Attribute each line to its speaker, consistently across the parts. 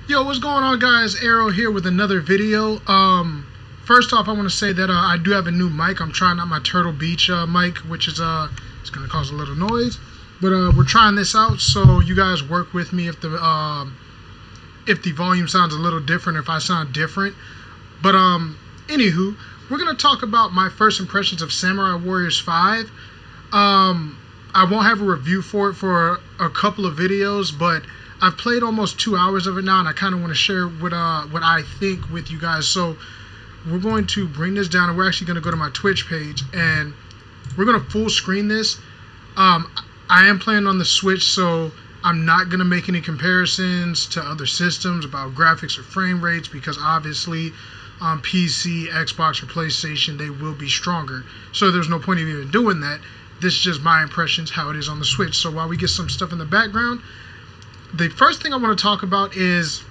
Speaker 1: Yo, what's going on, guys? Arrow here with another video. First off, I want to say that I do have a new mic. I'm trying out my Turtle Beach mic, which is it's gonna cause a little noise, but we're trying this out, so you guys work with me if the volume sounds a little different, if I sound different. But anywho, we're gonna talk about my first impressions of Samurai Warriors 5. I won't have a review for it for a couple of videos, but I've played almost 2 hours of it now, and I kind of want to share what I think with you guys. So we're going to bring this down, and we're actually going to go to my Twitch page, and we're going to full screen this. I am playing on the Switch, so I'm not going to make any comparisons to other systems about graphics or frame rates, because obviously on PC, Xbox, or PlayStation, they will be stronger. So there's no point of even doing that. This is just my impressions, how it is on the Switch. So while we get some stuff in the background, the first thing I want to talk about is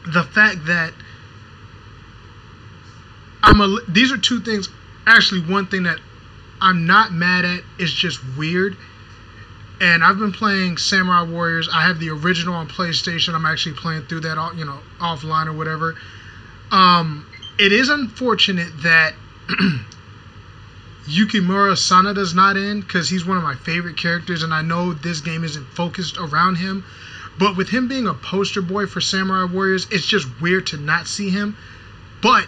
Speaker 1: the fact that these are two things. Actually, one thing that I'm not mad at is just weird. And I've been playing Samurai Warriors. I have the original on PlayStation. I'm actually playing through that, offline or whatever. It is unfortunate that Yukimura Sanada's not in, because he's one of my favorite characters, and I know this game isn't focused around him. But with him being a poster boy for Samurai Warriors, it's just weird to not see him. But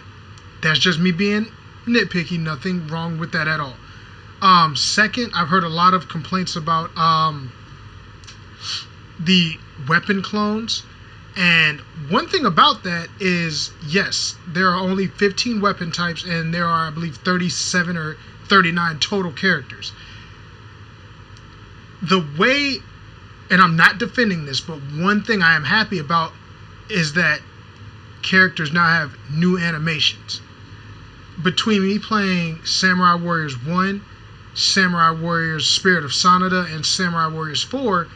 Speaker 1: that's just me being nitpicky. Nothing wrong with that at all. Second, I've heard a lot of complaints about the weapon clones. And one thing about that is, yes, there are only 15 weapon types, and there are, I believe, 37 or 39 total characters. The way... And I'm not defending this, but one thing I am happy about is that characters now have new animations. Between me playing Samurai Warriors 1, Samurai Warriors Spirit of Sanada, and Samurai Warriors 4,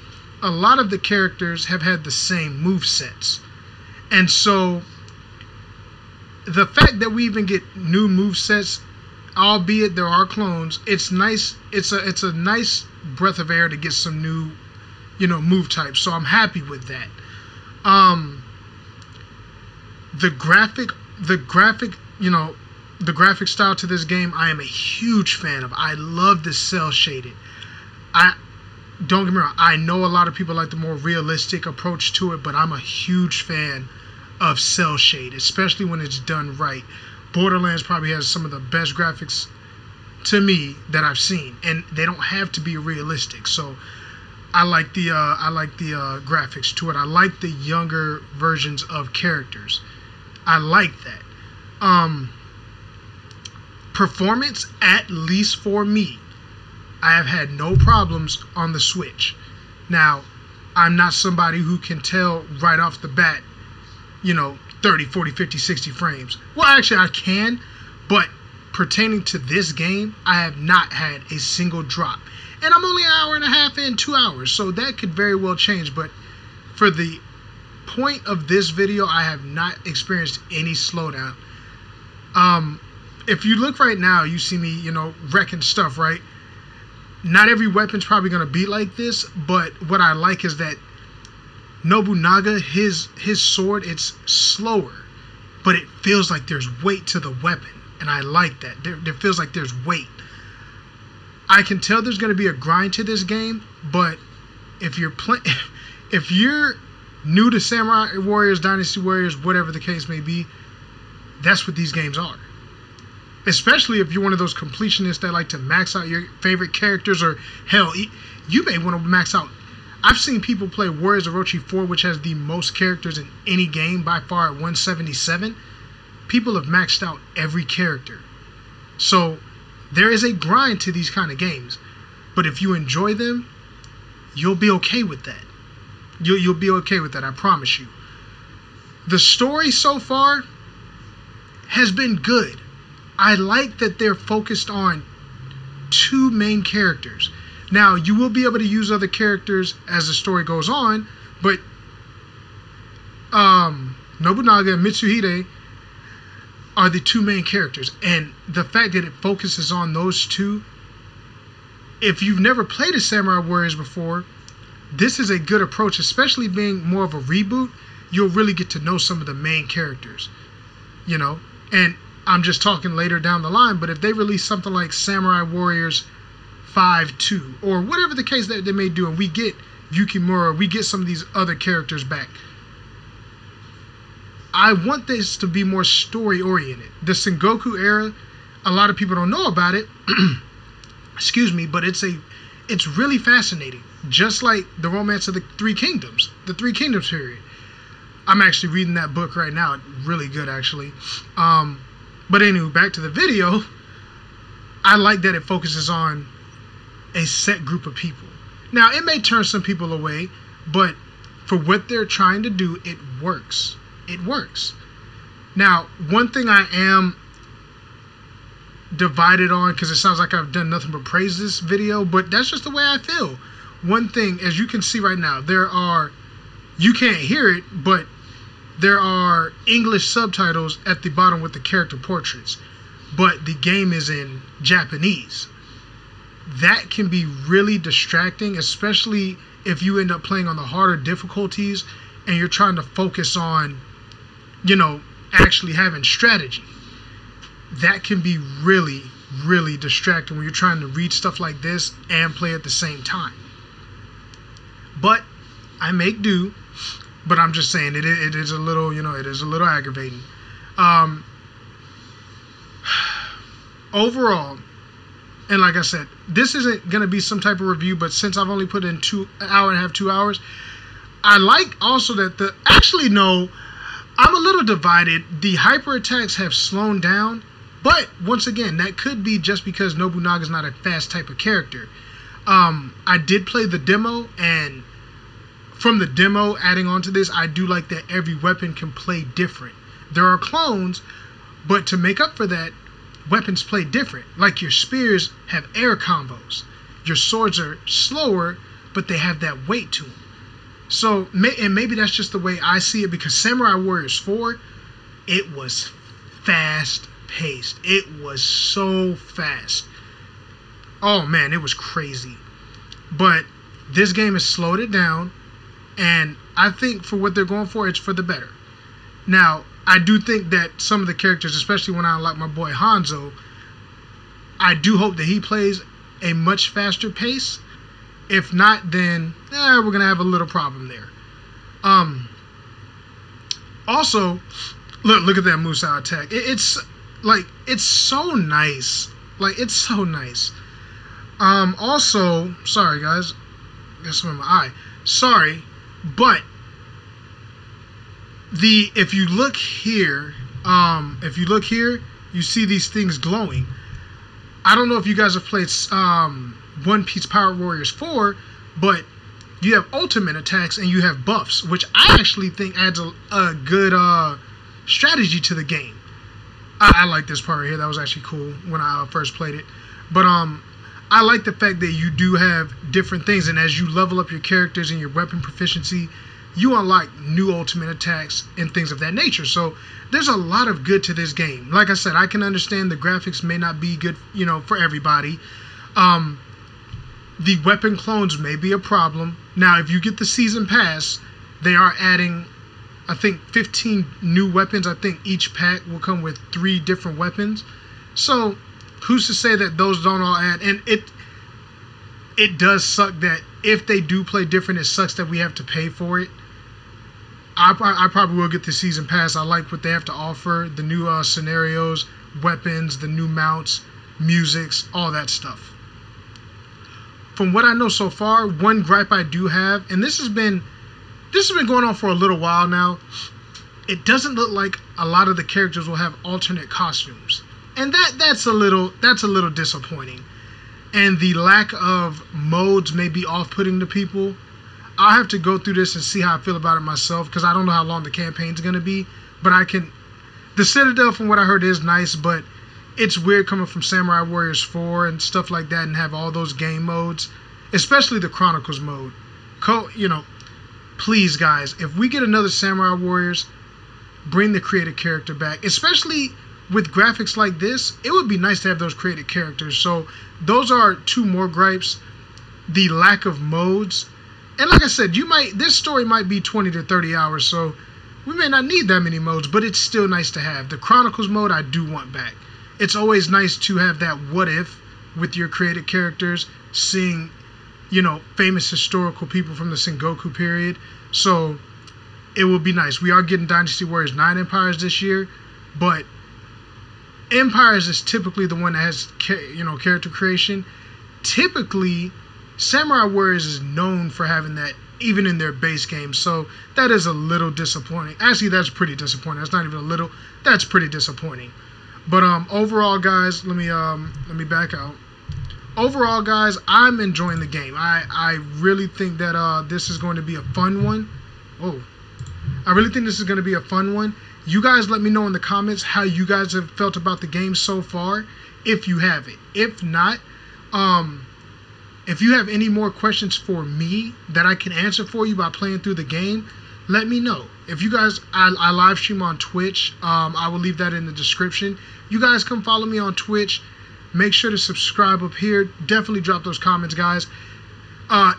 Speaker 1: a lot of the characters have had the same movesets. And so the fact that we even get new movesets, albeit there are clones, it's nice. It's a nice breath of air to get some new move types, so I'm happy with that. The graphic style to this game, I am a huge fan of. I love the cell shaded. Don't get me wrong, I know a lot of people like the more realistic approach to it, but I'm a huge fan of cell shade, especially when it's done right. Borderlands probably has some of the best graphics to me that I've seen, and they don't have to be realistic. So I like the graphics to it. I like the younger versions of characters. I like that. Performance, at least for me, I have had no problems on the Switch. Now, I'm not somebody who can tell right off the bat, 30, 40, 50, 60 frames. Well, actually, I can, but pertaining to this game, I have not had a single drop. And I'm only an hour and a half in, 2 hours, so that could very well change. But for the point of this video, I have not experienced any slowdown. If you look right now, you see me, wrecking stuff, right? Not every weapon's probably going to be like this, but what I like is that Nobunaga, his sword, it's slower, but it feels like there's weight to the weapon, and I like that. There feels like there's weight. I can tell there's going to be a grind to this game, but if you're new to Samurai Warriors, Dynasty Warriors, whatever the case may be, that's what these games are. Especially if you're one of those completionists that like to max out your favorite characters, or hell, you may want to max out. I've seen people play Warriors Orochi 4, which has the most characters in any game by far at 177. People have maxed out every character. So there is a grind to these kind of games, but if you enjoy them, you'll be okay with that. You'll be okay with that, I promise you. The story so far has been good. I like that they're focused on two main characters. Now, you will be able to use other characters as the story goes on, but Nobunaga and Mitsuhide are the two main characters, and the fact that it focuses on those two, if you've never played a Samurai Warriors before, this is a good approach, especially being more of a reboot. you'll really get to know some of the main characters, you know. And I'm just talking later down the line, but if they release something like Samurai Warriors 5-2 or whatever the case that they may do, and we get Yukimura, we get some of these other characters back, I want this to be more story oriented. The Sengoku era, a lot of people don't know about it. Excuse me, but it's really fascinating. Just like the Romance of the Three Kingdoms, the Three Kingdoms period. I'm actually reading that book right now. Really good, actually. But anyway, back to the video. I like that it focuses on a set group of people. Now, it may turn some people away, but for what they're trying to do, it works. It works. Now, one thing I am divided on, because it sounds like I've done nothing but praise this video, but that's just the way I feel. One thing, as you can see right now, you can't hear it, but there are English subtitles at the bottom with the character portraits, but the game is in Japanese. That can be really distracting, especially if you end up playing on the harder difficulties and you're trying to focus on, you know, actually having strategy. That can be really, really distracting when you're trying to read stuff like this and play at the same time. But I make do. But I'm just saying it is a little, you know, it is a little aggravating. Overall, and like I said, this isn't going to be some type of review, but since I've only put in an hour and a half, 2 hours, I like also that actually no, I'm a little divided. The hyper attacks have slowed down, but once again, that could be just because Nobunaga's not a fast type of character. I did play the demo, and from the demo adding on to this, I do like that every weapon can play different. There are clones, but to make up for that, weapons play different. Like your spears have air combos. Your swords are slower, but they have that weight to them. So, and maybe that's just the way I see it, because Samurai Warriors 4, it was fast-paced. It was so fast. Oh man, it was crazy. But this game has slowed it down, and I think for what they're going for, it's for the better. Now, I do think that some of the characters, especially when I unlock my boy Hanzo, I do hope that he plays a much faster pace. If not, then we're going to have a little problem there. Also, look at that Musou attack. It's so nice. Like, it's so nice. Also, sorry guys, got some in my eye. Sorry, but if you look here, you see these things glowing. I don't know if you guys have played One Piece Pirate Warriors 4, but you have ultimate attacks and you have buffs, which I actually think adds a good strategy to the game. I like this part right here. That was actually cool when I first played it. But I like the fact that you do have different things, and as you level up your characters and your weapon proficiency, you unlock new ultimate attacks and things of that nature. So there's a lot of good to this game. Like I said, I can understand the graphics may not be good, you know, for everybody. The weapon clones may be a problem. Now, if you get the season pass, they are adding, I think, 15 new weapons. I think each pack will come with 3 different weapons. So who's to say that those don't all add? And it does suck that if they do play different, it sucks that we have to pay for it. I probably will get the season pass. I like what they have to offer, the new scenarios, weapons, the new mounts, musics, all that stuff. From what I know so far, one gripe I do have, and this has been going on for a little while now, it doesn't look like a lot of the characters will have alternate costumes. And that's a little disappointing. And the lack of modes may be off-putting to people. I'll have to go through this and see how I feel about it myself, because I don't know how long the campaign's going to be. But the Citadel, from what I heard, is nice, but it's weird coming from Samurai Warriors 4 and stuff like that and have all those game modes, especially the Chronicles mode. You know, please, guys, if we get another Samurai Warriors, bring the creative character back, especially with graphics like this. It would be nice to have those creative characters. So those are 2 more gripes. The lack of modes. And like I said, this story might be 20 to 30 hours, so we may not need that many modes, but it's still nice to have. The Chronicles mode I do want back. It's always nice to have that what if with your created characters, seeing, you know, famous historical people from the Sengoku period. So it will be nice. We are getting Dynasty Warriors 9 Empires this year, but Empires is typically the one that has, you know, character creation. Typically, Samurai Warriors is known for having that even in their base game, so that is a little disappointing. Actually, that's pretty disappointing. That's not even a little. That's pretty disappointing. But overall, guys, let me back out. Overall, guys, I'm enjoying the game. I really think that this is going to be a fun one. Oh, I really think this is going to be a fun one. You guys let me know in the comments how you guys have felt about the game so far, if you have it. If not, if you have any more questions for me that I can answer for you by playing through the game, let me know. If you guys, I live stream on Twitch. I will leave that in the description. You guys come follow me on Twitch. Make sure to subscribe up here. Definitely drop those comments, guys.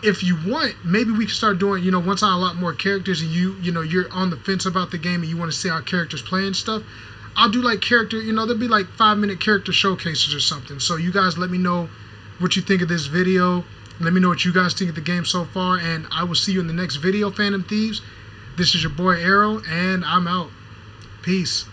Speaker 1: If you want, maybe we can start doing, you know, once I unlock more characters and you know, you're on the fence about the game and you want to see how characters play and stuff, I'll do like character, you know, there'll be like 5-minute character showcases or something. So you guys let me know what you think of this video. Let me know what you guys think of the game so far, and I will see you in the next video, Phantom Thieves. This is your boy Arrow, and I'm out. Peace.